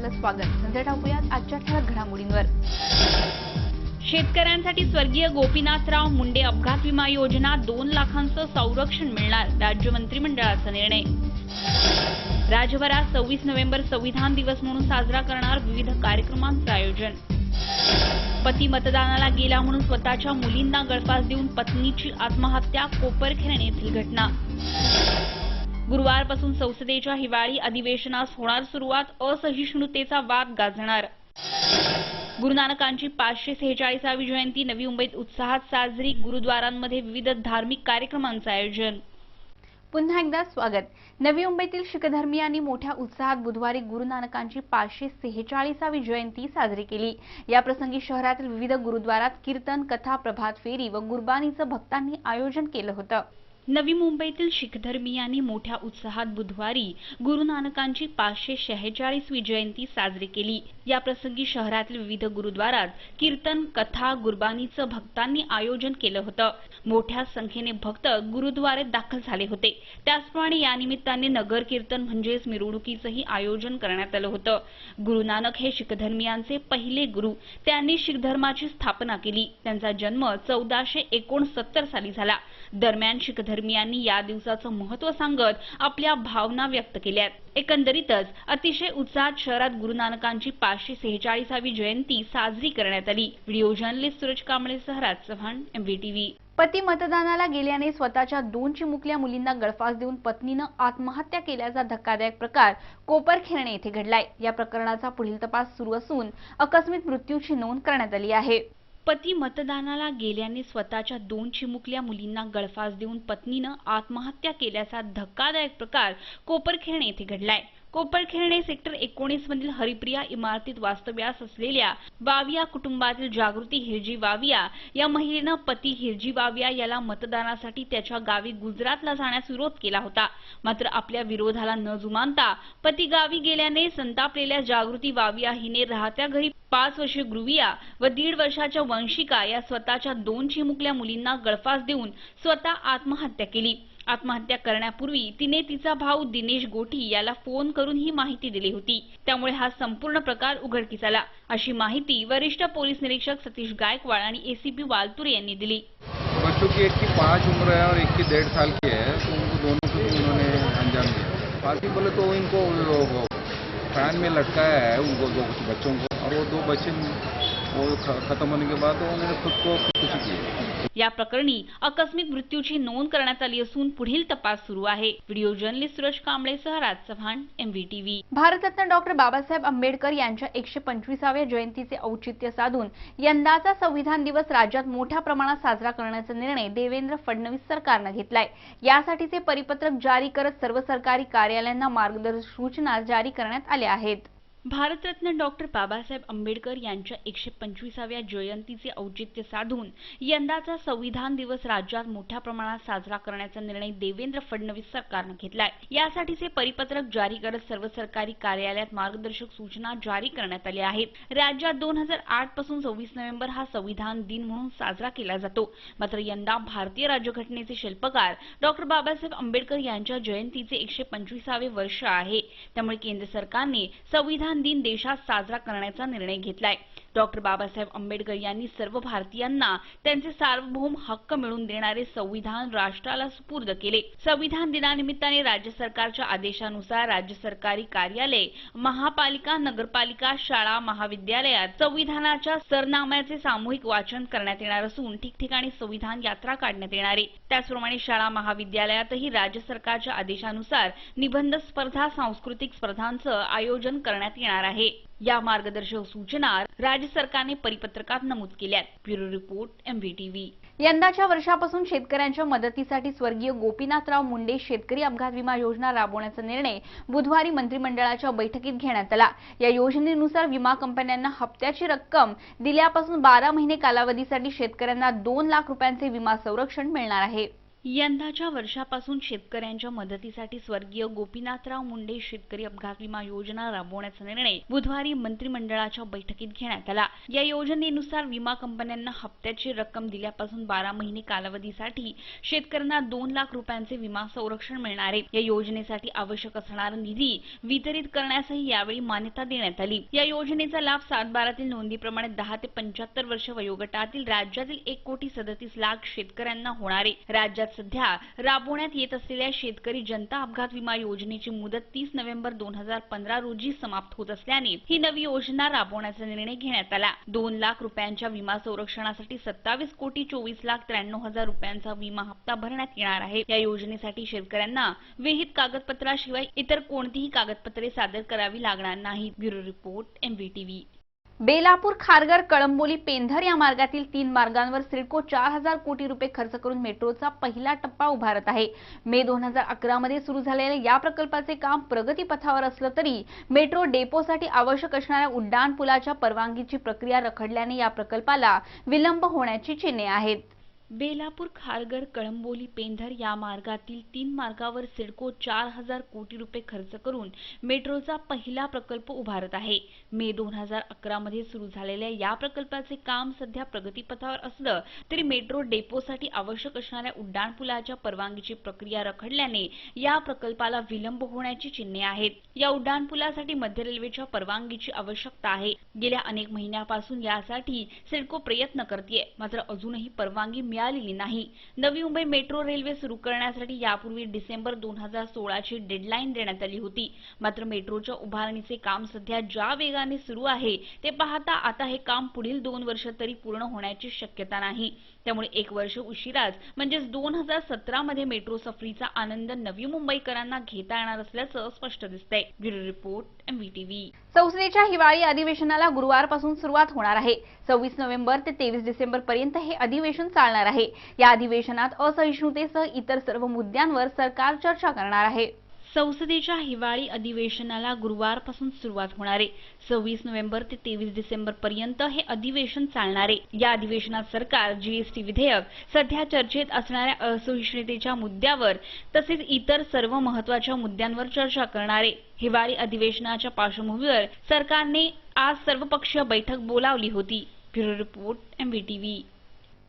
आपलं स्वागत. नंतर टाकूयात आजच्या ठळक घडामोडींवर. शेतकऱ्यांसाठी स्वर्गीय गोपीनाथराव मुंडे अपघात विमा योजना 2 लाखांचं संरक्षण मिळणार. राज्य मंत्रिमंडळाचा निर्णय. राज्यभरात 26 नोव्हेंबर संविधान दिवस म्हणून साजरा करणार विविध कार्यक्रमांचं आयोजन. पती मतदानाला गेला म्हणून स्वतःच्या मुलींना गळफास देऊन पत्नीची आत्महत्या. कोपरखैरणे येथील घटना. गुरुवारपासून संसदेच्या हिवाळी अधिवेशनास होणार सुरुवात. असहिष्णुतेचा वाद गाजणार. गुरु नानकांची 546वी जयंती नवी मुंबईत उत्साहात साजरी. गुरुद्वारांमध्ये विविध धार्मिक कार्यक्रमांचं आयोजन. पुन्हा एकदा स्वागत. नवी मुंबईतील शीख धर्मीयांनी मोठ्या उत्साहात बुधवारी गुरु नानकांची 546वी जयंती साजरी केली. या प्रसंगी शहरातील विविध गुरुद्वारात कीर्तन, कथा, प्रभात फेरी व गुरबानीचं भक्तांनी आयोजन केलं होतं. नवी मुंबईतील शीख धर्मीयांनी मोठ्या उत्साहात बुधवारी गुरु नानकांची 546वी जयंती साजरी केली. या प्रसंगी शहरातील विविध गुरुद्वारात कीर्तन, कथा, गुरबानीचं भक्तांनी आयोजन केलं होतं. मोठ्या संख्येने भक्त गुरुद्वारेत दाखल झाले होते. त्याचप्रमाणे या निमित्ताने नगर कीर्तन म्हणजेच मिरवणुकीचंही आयोजन करण्यात आलं होतं. गुरु नानक हे शीख धर्मीयांचे पहिले गुरु. त्यांनी शीख धर्माची स्थापना केली. त्यांचा जन्म 1469 साली झाला. दरम्यान शीख धर्मीयांनी या दिवसाचं महत्त्व सांगत आपल्या भावना व्यक्त केल्यात. एकंदरीतच अतिशय उत्साहात शहरात गुरु नानकांची 546वी जयंती साजरी करण्यात आली. व्हिडिओ जर्नलिस्ट सूरज कांबळेसह राज चव्हाण, MVTV. पती मतदानाला गेल्याने स्वतःच्या 2 चिमुकल्या मुलींना गळफास देऊन पत्नीनं आत्महत्या केल्याचा धक्कादायक प्रकार कोपरखैरणे येथे घडलाय. या प्रकरणाचा पुढील तपास सुरू असून आकस्मिक मृत्यूची नोंद करण्यात आली आहे. पती मतदानाला गेल्याने स्वतःच्या 2 चिमुकल्या मुलींना गळफास देऊन पत्नीनं आत्महत्या केल्याचा धक्कादायक प्रकार कोपरखैरणे येथे घडलाय. कोपरखैरणे सेक्टर 19 मधील हरिप्रिया इमारतीत वास्तव्यास असलेल्या वाविया कुटुंबातील जागृती हिरजी वाविया या महिलेनं पती हिरजी वाविया याला मतदानासाठी त्याच्या गावी गुजरातला जाण्यास विरोध केला होता. मात्र आपल्या विरोधाला न जुमानता पती गावी गेल्याने संतापलेल्या जागृती वाविया हिने राहत्या घरी 5 वर्षीय गुरुविया व 1.5 वर्षाच्या वंशिका या स्वतःच्या 2 चिमुकल्या मुलींना गळफास देऊन स्वतः आत्महत्या केली. आत्महत्या करण्यापूर्वी तिने तिचा भाऊ दिनेश गोठी याला फोन करून ही माहिती दिली होती. त्यामुळे हा संपूर्ण प्रकार उघडकीस आला, अशी माहिती वरिष्ठ पोलीस निरीक्षक सतीश गायकवाड आणि ACP वालतुरे यांनी दिली. बच्चों की एक की 5 उम्र है और एक की 1.5 साल की है, तो उनको दोनों को उन्होंने अंजाम दिया. बाकी बोले तो इनको फैन में लटकाया है उनको 2 बच्चों को, और वो 2 बच्चे वो खत्म होने के बाद उन्होंने खुद को खुदकुशी की. या प्रकरणी आकस्मिक मृत्यूची नोंद करण्यात आली असून पुढील तपास सुरू आहे. व्हिडिओ जर्नलिस्ट सूरज कांबळेसह राज चव्हाण, MVTV. भारतरत्न डॉ. बाबासाहेब आंबेडकर यांच्या 125व्या जयंतीचे औचित्य साधून यंदाचा संविधान दिवस राज्यात मोठ्या प्रमाणात साजरा करण्याचा निर्णय देवेंद्र फडणवीस सरकारनं घेतलाय. यासाठीचे परिपत्रक जारी करत सर्व सरकारी कार्यालयांना मार्गदर्शक सूचना जारी करण्यात आल्या आहेत. भारतरत्न डॉ. बाबासाहेब आंबेडकर यांच्या 125व्या जयंतीचे औचित्य साधून यंदाचा संविधान दिवस राज्यात मोठ्या प्रमाणात साजरा करण्याचा निर्णय देवेंद्र फडणवीस सरकारनं घेतलाय. यासाठीचे परिपत्रक जारी करत सर्व सरकारी कार्यालयात मार्गदर्शक सूचना जारी करण्यात आल्या आहेत. राज्यात 2008 पासून 26 नोव्हेंबर हा संविधान दिन म्हणून साजरा केला जातो. मात्र यंदा भारतीय राज्यघटनेचे शिल्पकार डॉ. बाबासाहेब आंबेडकर यांच्या जयंतीचे 125वे वर्ष आहे. त्यामुळे केंद्र सरकारने संविधान दिन देशात साजरा करण्याचा निर्णय घेतलाय. डॉ. बाबासाहेब आंबेडकर यांनी सर्व भारतीयांना त्यांचे सार्वभौम हक्क मिळवून देणारे संविधान राष्ट्राला सुपूर्द केले. संविधान दिनानिमित्ताने राज्य सरकारच्या आदेशानुसार राज्य सरकारी कार्यालय, महापालिका, नगरपालिका, शाळा, महाविद्यालयात संविधानाच्या सरनाम्याचे सामूहिक वाचन करण्यात येणार असून ठिकठिकाणी संविधान यात्रा काढण्यात येणार आहे. त्याचप्रमाणे शाळा, महाविद्यालयातही राज्य सरकारच्या आदेशानुसार निबंध स्पर्धा, सांस्कृतिक स्पर्धांचं आयोजन करण्यात येणार आहे. या मार्गदर्शक सूचना राज्य सरकारने परिपत्रकात नमूद केल्यात. Bureau report, MVTV. यंदाच्या वर्षापासून शेतकऱ्यांच्या मदतीसाठी स्वर्गीय गोपीनाथराव मुंडे शेतकरी अपघात विमा योजना राबवण्याचा निर्णय बुधवारी मंत्रिमंडळाच्या बैठकीत घेण्यात आला. या योजनेनुसार विमा कंपन्यांना हप्त्याची रक्कम दिल्यापासून 12 महिने कालावधीसाठी शेतकऱ्यांना 2 लाख रुपयांचे विमा संरक्षण मिळणार आहे. यंदाच्या वर्षापासून शेतकऱ्यांच्या मदतीसाठी स्वर्गीय गोपीनाथराव मुंडे शेतकरी अपघात विमा योजना राबवण्याचा निर्णय बुधवारी मंत्रिमंडळाच्या बैठकीत घेण्यात आला। या योजनेनुसार विमा कंपन्यांना हप्त्याची रक्कम दिल्यापासून 12 महिने कालावधीसाठी शेतकऱ्यांना 2 लाख रुपयांचे विमा संरक्षण मिळणार आहे। या योजनेसाठी आवश्यक असणारा निधी वितरित करण्यासही यावेळी मान्यता देण्यात आली। या योजनेचा लाभ 7/12 तील नोंदीप्रमाणे 10 ते 75 वर्ष वयोगटातील राज्यातील 1,37,00,000 शेतकऱ्यांना होणार आहे। राज्यात सध्या राबवण्यात येत असलेल्या शेतकरी जनता अपघात विमा योजनेची मुदत 30 नोव्हेंबर 2015 रोजी समाप्त होत असल्याने ही नवी योजना राबवण्याचा निर्णय घेण्यात आला। 2 लाख रुपयांच्या विमा संरक्षणासाठी 27,24,93,000 रुपयांचा विमा हप्ता भरण्यात येणार आहे। या योजनेसाठी शेतकऱ्यांना विहित कागदपत्राशिवाय इतर कोणतीही कागदपत्रे सादर करावी लागणार नाहीत। Bureau report MVTV। Belapur, Kharghar, Kalamboli, Pendhar या मार्गातील 3 मार्गांवर सिडको 4,000 कोटी रुपये खर्च करून मेट्रोचा पहिला टप्पा उभारत आहे। मे 2011 मध्ये सुरू झालेल्या या प्रकल्पाचे काम प्रगतीपथावर असलं तरी मेट्रो डेपोसाठी आवश्यक असणाऱ्या उड्डाणपुलाच्या परवानगीची प्रक्रिया रखडल्याने या प्रकल्पाला विलंब होण्याची चिन्हे आहेत। बेलापूर, खारघर, कळंबोली, पेंधर या मार्गातील 3 मार्गावर सिडको 4,000 कोटी रुपये खर्च करून मेट्रोचा पहिला प्रकल्प उभारत आहे। मे 2011 मध्ये सुरू झालेल्या या प्रकल्पाचे काम सध्या प्रगतीपथावर असलं तरी मेट्रो डेपोसाठी आवश्यक असणाऱ्या उड्डाणपुलाच्या परवानगीची प्रक्रिया रखडल्याने या प्रकल्पाला विलंब होण्याची चिन्हे आहेत। या उड्डाणपुलासाठी मध्य रेल्वेच्या परवानगीची आवश्यकता आहे। गेल्या अनेक महिन्यापासून यासाठी सिडको प्रयत्न करतेय, मात्र अजूनही परवानगी मिळालेली नाही। नवी मुंबई मेट्रो रेल्वे सुरू करण्यासाठी यापूर्वी डिसेंबर 2016 ची डेडलाईन देण्यात आली होती, मात्र मेट्रोच्या उभारणीचे काम सध्या ज्या वेगाने सुरू आहे ते पाहता आता हे काम पुढील 2 वर्ष तरी पूर्ण होण्याची शक्यता नाही। त्यामुळे 1 वर्ष उशिराच म्हणजेच 2017 मध्ये मेट्रो सफरीचा आनंद नवी मुंबईकरांना घेता येणार असल्याचं स्पष्ट दिसतंय। Bureau report MVTV। संसदेच्या हिवाळी अधिवेशनाला गुरुवारपासून सुरुवात होणार आहे। 26 नोव्हेंबर ते 23 डिसेंबर पर्यंत हे अधिवेशन चालणार आहे। या अधिवेशनात असहिष्णुतेसह इतर सर्व मुद्द्यांवर सरकार चर्चा करणार आहे। संसदेच्या हिवाळी अधिवेशनाला गुरुवारपासून सुरुवात होणार आहे। 26 नोव्हेंबर ते 23 डिसेंबर पर्यंत हे अधिवेशन चालणार आहे। या अधिवेशनात सरकार GST विधेयक, सध्या चर्चेत असणाऱ्या असहिष्णुतेच्या मुद्द्यावर तसेच इतर सर्व महत्त्वाच्या मुद्द्यांवर चर्चा करणार आहे। हिवाळी अधिवेशनाच्या पार्श्वभूमीवर सरकारने आज सर्वपक्षीय बैठक बोलावली होती। Bureau report MVTV।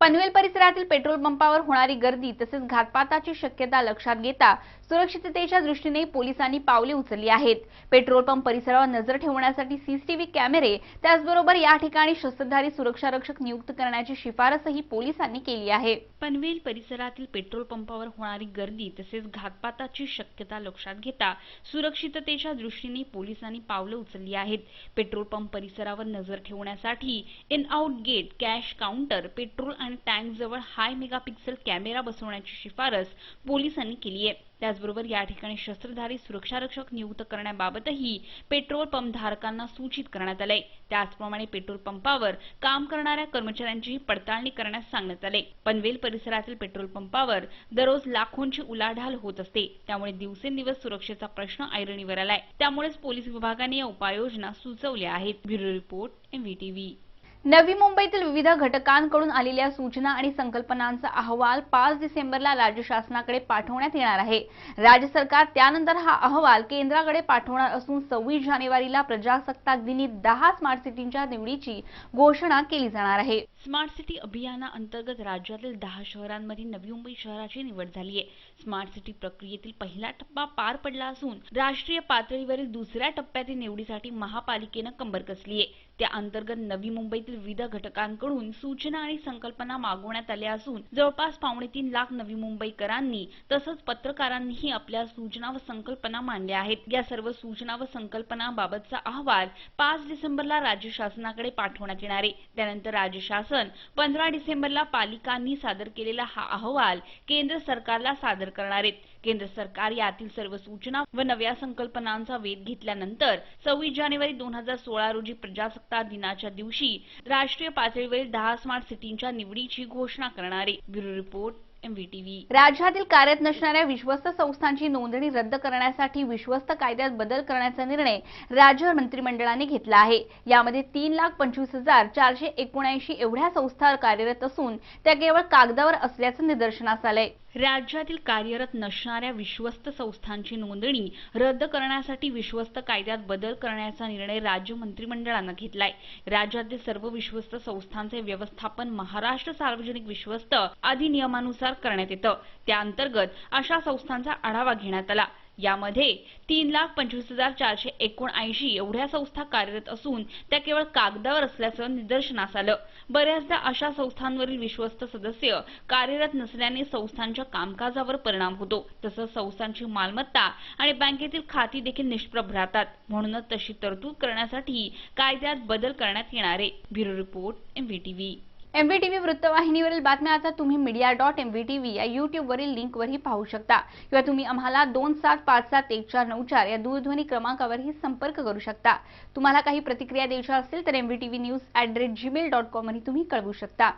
पनवेल परिसरातील पेट्रोल पंपावर होणारी गर्दी तसेच घातपाताची शक्यता लक्षात घेता सुरक्षिततेच्या दृष्टीने पोलिसांनी पावले उचलली आहेत। पेट्रोल पंप परिसरावर नजर ठेवण्यासाठी CCTV कॅमेरे, त्याचबरोबर या ठिकाणी शस्त्रधारी सुरक्षा रक्षक नियुक्त करण्याची शिफारसही पोलिसांनी केली आहे। पनवेल परिसरातील पेट्रोल पंपावर होणारी गर्दी तसेच घातपाताची शक्यता लक्षात घेता सुरक्षिततेच्या दृष्टीने पोलिसांनी पावले उचलली आहेत। पेट्रोल पंप परिसरावर नजर ठेवण्यासाठी in out get, cash counter, petrol आणि टँक जवळ हाय मेगापिक्सल कॅमेरा बसवण्याची शिफारस पोलिसांनी केली आहे। त्याचबरोबर या ठिकाणी शस्त्रधारी सुरक्षा रक्षक नियुक्त करण्याबाबतही पेट्रोल पंप धारकांना सूचित करण्यात आले। त्याचप्रमाणे पेट्रोल पंपावर काम करणाऱ्या कर्मचाऱ्यांचीही पडताळणी करण्यास सांगण्यात आले। पनवेल परिसरातील पेट्रोल पंपावर दररोज लाखोंची उलाढाल होत असते, त्यामुळे दिवसेंदिवस सुरक्षेचा प्रश्न ऐरणीवर आलाय। त्यामुळेच पोलीस विभागाने या उपाययोजना सुचवल्या आहेत। Bureau report MVTV। नवी मुंबईतील विविध घटकांकडून आलेल्या सूचना आणि संकल्पनांचा अहवाल 5 डिसेंबरला राज्य शासनाकडे पाठवण्यात येणार आहे। राज्य सरकार त्यानंतर हा अहवाल केंद्राकडे पाठवणार असून 26 जानेवारीला प्रजासत्ताक दिनी 10 स्मार्ट सिटींच्या निवडीची घोषणा केली जाणार आहे। स्मार्ट सिटी अभियानाअंतर्गत राज्यातील 10 शहरांमध्ये नवी मुंबई शहराची निवड झाली आहे। स्मार्ट सिटी प्रक्रियेतील पहिला टप्पा पार पडला असून राष्ट्रीय पातळीवरील दुसऱ्या टप्प्यातील निवडीसाठी महापालिकेनं कंबर कसली आहे। त्या अंतर्गत नवी मुंबईतील विविध घटकांकडून सूचना आणि संकल्पना मागवण्यात आल्या असून जवळपास 3.25 लाख नवी मुंबईकरांनी तसंच पत्रकारांनीही आपल्या सूचना व संकल्पना मांडल्या आहेत। या सर्व सूचना व संकल्पनांबाबतचा अहवाल 5 डिसेंबरला राज्य शासनाकडे पाठवण्यात येणार आहे। त्यानंतर राज्य शासन 15 डिसेंबरला पालिकांनी सादर केलेला हा अहवाल केंद्र सरकारला सादर करणार आहे। केंद्र सरकार यातील सर्व सूचना व नव्या संकल्पनांचा वेध घेतल्यानंतर 26 जानेवारी 2016 रोजी प्रजासत्ताक दिनाच्या दिवशी राष्ट्रीय पातळीवरील 10 स्मार्ट सिटींच्या निवडीची घोषणा करणार आहे। Bureau report MVTV। राज्यातील कार्यरत नसणाऱ्या विश्वस्त संस्थांची नोंदणी रद्द करण्यासाठी विश्वस्त कायद्यात बदल करण्याचा निर्णय राज्य मंत्रिमंडळाने घेतला आहे। यामध्ये 3,25,479 एवढ्या संस्था कार्यरत असून त्या केवळ कागदावर असल्याचं निदर्शनास आलंय। राज्यातील कार्यरत नसणाऱ्या विश्वस्त संस्थांची नोंदणी रद्द करण्यासाठी विश्वस्त कायद्यात बदल करण्याचा निर्णय राज्य मंत्रिमंडळानं घेतलाय. राज्यातील सर्व विश्वस्त संस्थांचे व्यवस्थापन महाराष्ट्र सार्वजनिक विश्वस्त अधिनियमानुसार करण्यात येतं. त्याअंतर्गत अशा संस्थांचा आढावा घेण्यात आला. यामध्ये 3,25,479 एवढ्या संस्था कार्यरत असून त्या केवळ कागदावर असल्याचं निदर्शनास आलं. बऱ्याचदा अशा संस्थांवरील विश्वस्त सदस्य कार्यरत नसल्याने संस्थांच्या कामकाजावर परिणाम होतो. तसंच संस्थांची मालमत्ता आणि बँकेतील खाती देखील निष्प्रभ राहतात. म्हणूनच तशी तरतूद करण्यासाठी कायद्यात बदल करण्यात येणार आहे. Bureau report, MVTV. MVTV वृत्तवाहिनीवरील बातम्या आता तुम्ही media.mvtv या YouTube-वरील लिंकवरही पाहू शकता किंवा तुम्ही आम्हाला 27571494 या दूरध्वनी क्रमांकावरही संपर्क करू शकता. तुम्हाला काही प्रतिक्रिया द्यायच्या असतील तर mvtvnews@gmail.com वरही तुम्ही कळवू शकता.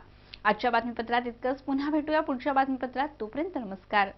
आजच्या बातमीपत्रात इतकंच. पुन्हा भेटूया पुढच्या बातमीपत्रात. तोपर्यंत नमस्कार.